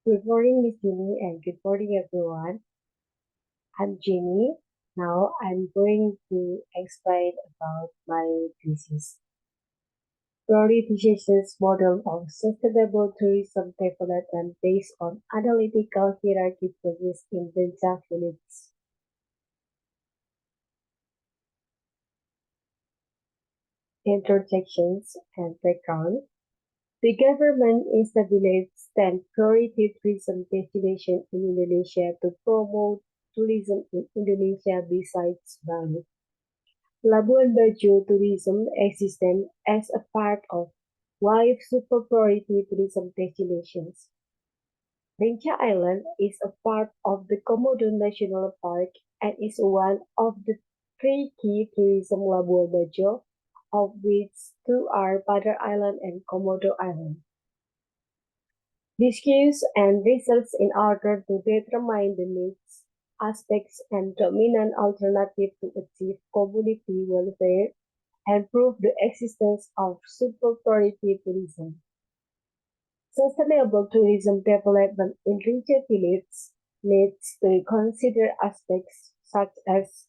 Good morning, Miss Jeni, and good morning, everyone. I'm Jenny. Now I'm going to explain about my thesis. Prioritizations model of sustainable tourism development based on analytical hierarchy process in Benja Village. Interjections and background. The government established 10 priority tourism destinations in Indonesia to promote tourism in Indonesia besides Bali. Labuan Bajo tourism existed as a part of five super priority tourism destinations. Rinca Island is a part of the Komodo National Park and is one of the three key tourism Labuan Bajo, of which two are Padar Island and Komodo Island. Discuss and results in order to determine the needs, aspects, and dominant alternative to achieve community welfare and prove the existence of super priority tourism. Sustainable tourism development in regional villages needs to consider aspects such as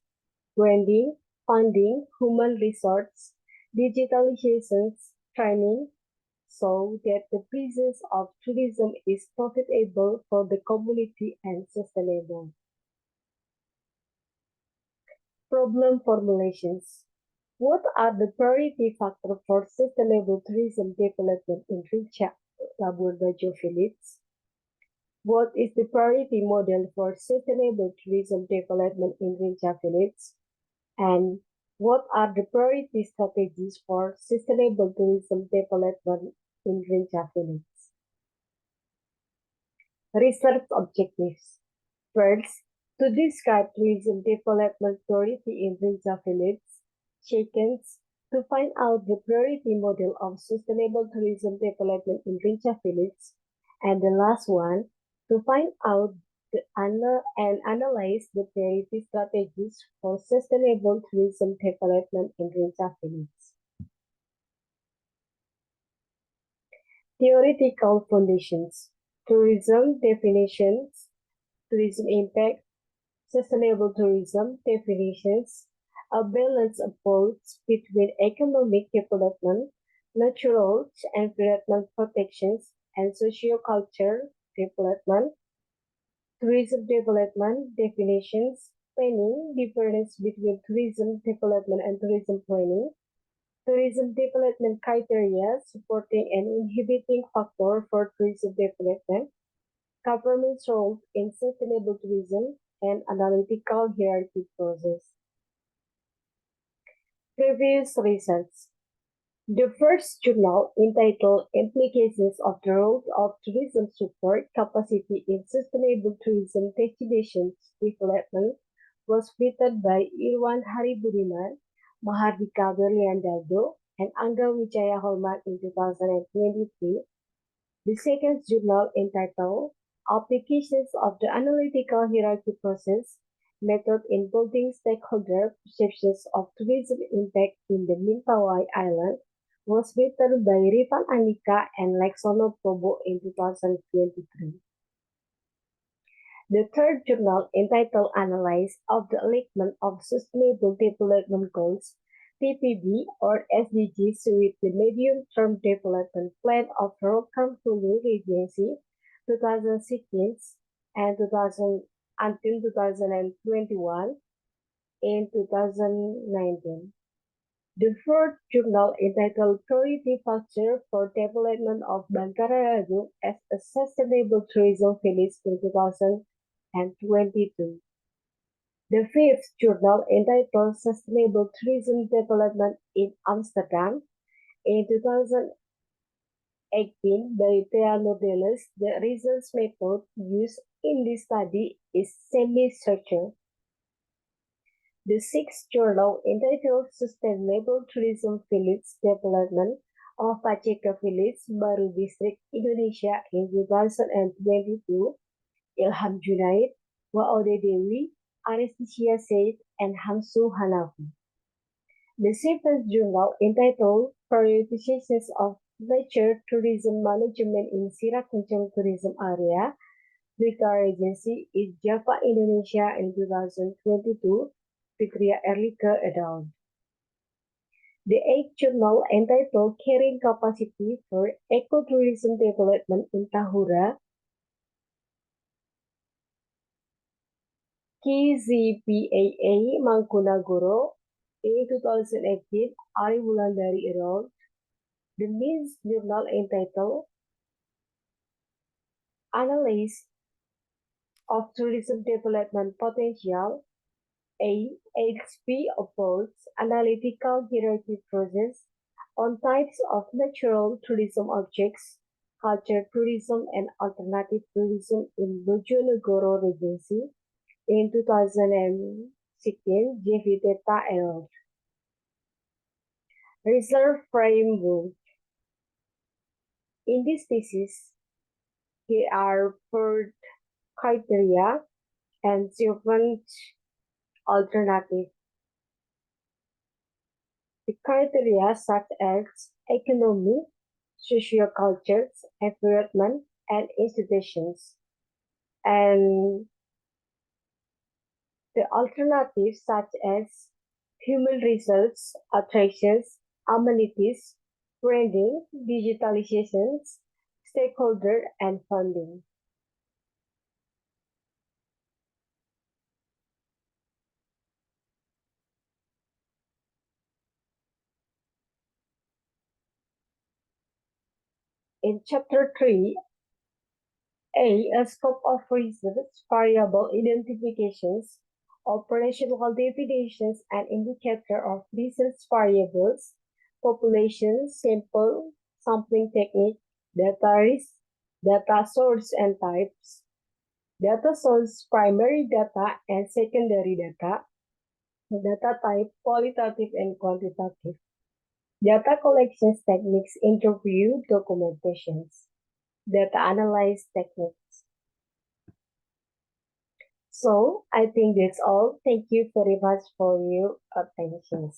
branding, funding, human resources, digitalization, training, so that the business of tourism is profitable for the community and sustainable. Problem formulations. What are the priority factors for sustainable tourism development in Richa Labuan Bajo Village? What is the priority model for sustainable tourism development in Rinca Village? And what are the priority strategies for sustainable tourism development in Rinca Village? Research objectives. First, to describe tourism development priority in Rinca Village. Second, to find out the priority model of sustainable tourism development in Rinca Village. And the last one, to find out and analyze the priority strategies for sustainable tourism development in Rinca Village. Theoretical foundations, tourism definitions, tourism impact, sustainable tourism definitions, a balanced approach between economic development, natural and environmental protections, and socio-cultural development, tourism development definitions, planning, difference between tourism development and tourism planning, tourism development criteria supporting and inhibiting factor for tourism development, government's role in sustainable tourism, and analytical hierarchy process. Previous research. The first journal, entitled Implications of the Role of Tourism Support Capacity in Sustainable Tourism Destinations Development, was written by Irwan Haribudiman, Mahardika Berliandado, and Angga Wijaya Holman in 2023. The second journal, entitled Applications of the Analytical Hierarchy Process Method in Building Stakeholder Perceptions of Tourism Impact in the Mentawai Island, was written by Rifan Andika and Laksono Probo in 2023. The third journal, entitled Analysis of the Alignment of Sustainable Development Goals, TPB or SDGs with the Medium-Term Development Plan of Rokan Hulu Regency 2016 and 2000 until 2021 in 2019. The fourth journal, entitled Priority Factor for Development of Bangkara Ragu as a Sustainable Tourism Village in 2022. The fifth journal, entitled Sustainable Tourism Development in Amsterdam in 2018 by Thea Nordelis, the results method used in this study is semi-structured. The sixth journal, entitled Sustainable Tourism Village Development of Paceka Village, Baru District, Indonesia in 2022, Ilham Junaid, Waode Dewi, Anesthesia Said, and Hamsu Hanafi. The seventh journal, entitled Prioritizations of Nature Tourism Management in Sira Kencang Tourism Area, Blitar Regency is Java, Indonesia in 2022, Fitria Erlike et al. The eighth journal entitled Carrying Capacity for Ecotourism Development in Tahura, KZPAA Mangkunagoro in 2018, Ari Wulandari et al. The Means journal entitled Analysis of Tourism Development Potential, AHP offers analytical hierarchy process on types of natural tourism objects, culture tourism and alternative tourism in Bojonegoro Regency in 2016, JV Data et al. Reserve framework. In this thesis, here are four criteria and seven alternatives. The criteria such as economy, sociocultures, environment, and institutions. And the alternatives such as human resources, attractions, amenities, branding, digitalizations, stakeholder, and funding. In Chapter 3, a scope of research, variable identifications, operational definitions, and indicator of research variables, population, sample, sampling technique, data risk, data source and types, data source, primary data and secondary data type, qualitative and quantitative, data collections techniques, interview, documentations, data analyze techniques. So I think that's all. Thank you very much for your attention.